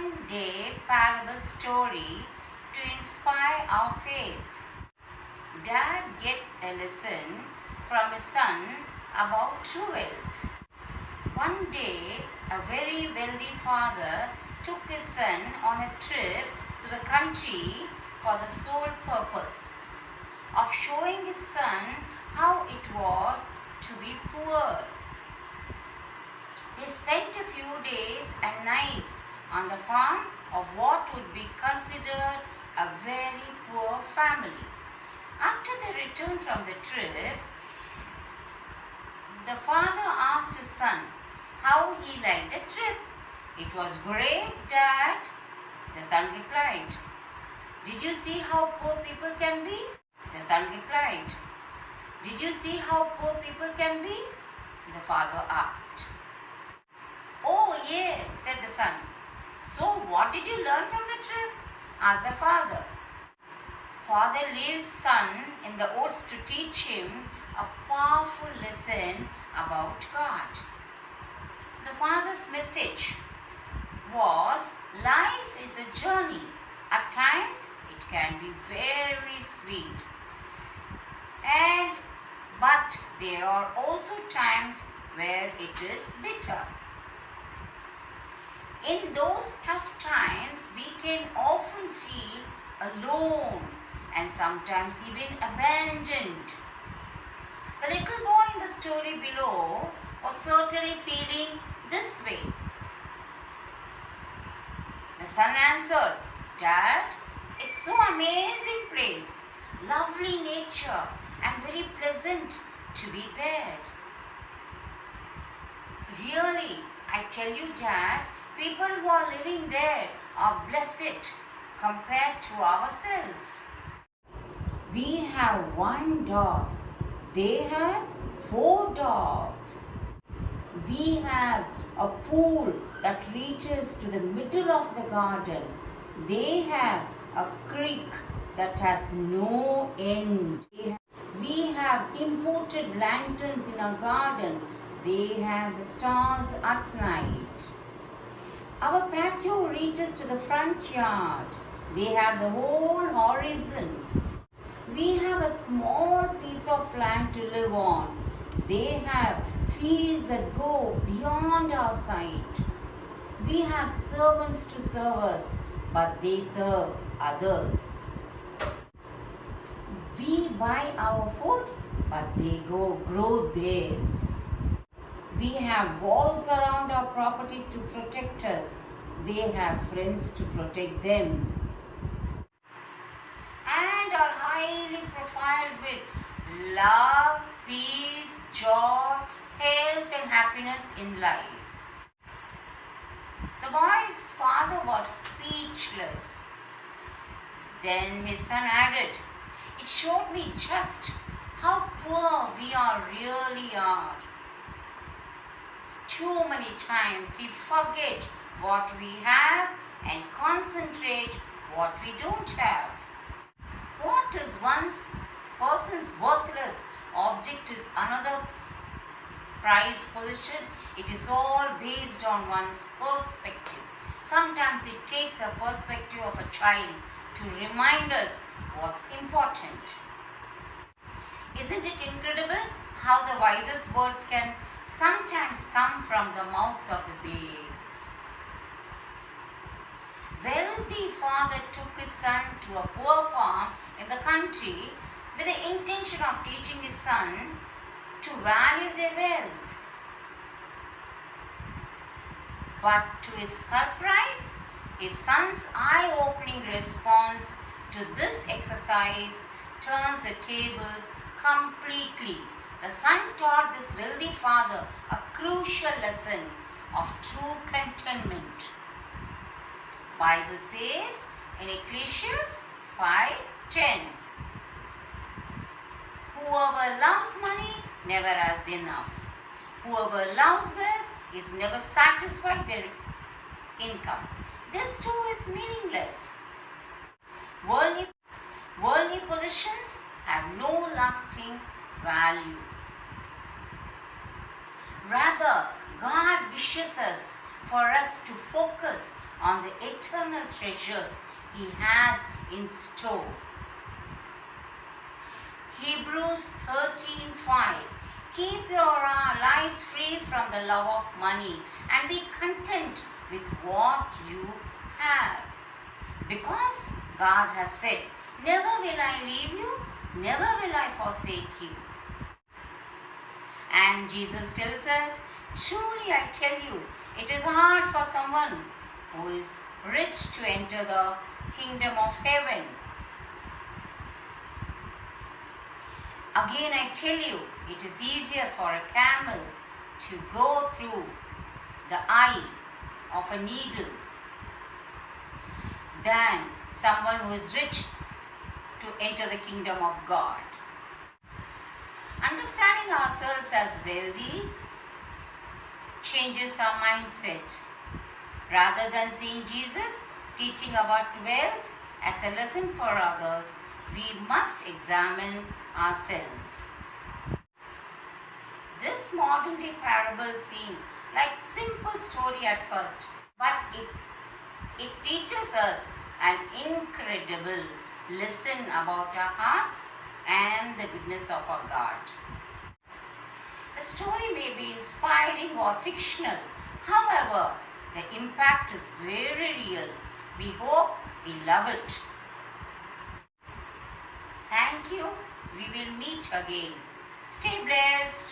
one-day parable story to inspire our faith. Dad gets a lesson from his son about true wealth. One day, a very wealthy father took his son on a trip to the country for the sole purpose of showing his son how it was to be poor. They spent a few days and nights on the farm of what would be considered a very poor family. After they returned from the trip, the father asked his son how he liked the trip. "It was great, Dad," the son replied. "Did you see how poor people can be?" The son replied. "Did you see how poor people can be?" the father asked. "Oh, yeah," said the son. "So what did you learn from the trip?" asked the father. Father leaves son in the woods to teach him a powerful lesson about God. The father's message was, life is a journey. At times it can be very sweet, but there are also times where it is bitter. In those tough times, we can often feel alone and sometimes even abandoned. The little boy in the story below was certainly feeling this way. The son answered, "Dad, it's so amazing place, lovely nature and very pleasant to be there. Really, I tell you, Dad, people who are living there are blessed compared to ourselves. We have one dog. They have 4 dogs. We have a pool that reaches to the middle of the garden. They have a creek that has no end. We have imported lanterns in our garden. They have the stars at night. Our patio reaches to the front yard. They have the whole horizon. We have a small piece of land to live on. They have fields that go beyond our sight. We have servants to serve us, but they serve others. We buy our food, but they go grow theirs. We have walls around our property to protect us. They have friends to protect them, and are highly profiled with love, peace, joy, health and happiness in life." The boy's father was speechless. Then his son added, "It showed me just how poor we really are. Too many times we forget what we have and concentrate what we don't have. What is one person's worthless object is another prized possession. It is all based on one's perspective. Sometimes it takes a perspective of a child to remind us what's important. Isn't it incredible how the wisest words can sometimes come from the mouths of the babes?" Wealthy father took his son to a poor farm in the country with the intention of teaching his son to value their wealth. But to his surprise, his son's eye-opening response to this exercise turns the tables completely. The son taught this wealthy father a crucial lesson of true contentment. Bible says in Ecclesiastes 5:10, "Whoever loves money never has enough. Whoever loves wealth is never satisfied their income." This too is meaningless. Worldly possessions have no lasting value. Rather, God wishes for us to focus on the eternal treasures He has in store. Hebrews 13:5. Keep your lives free from the love of money and be content with what you have. Because God has said, never will I leave you, never will I forsake you. And Jesus tells us, truly I tell you, it is hard for someone who is rich to enter the kingdom of heaven. Again I tell you, it is easier for a camel to go through the eye of a needle than someone who is rich to enter the kingdom of God. Understanding ourselves as wealthy changes our mindset. Rather than seeing Jesus teaching about wealth as a lesson for others, we must examine ourselves. This modern day parable seems like simple story at first, but it teaches us an incredible lesson about our hearts and the goodness of our God. The story may be inspiring or fictional. However, the impact is very real. We hope we love it. Thank you. We will meet again. Stay blessed.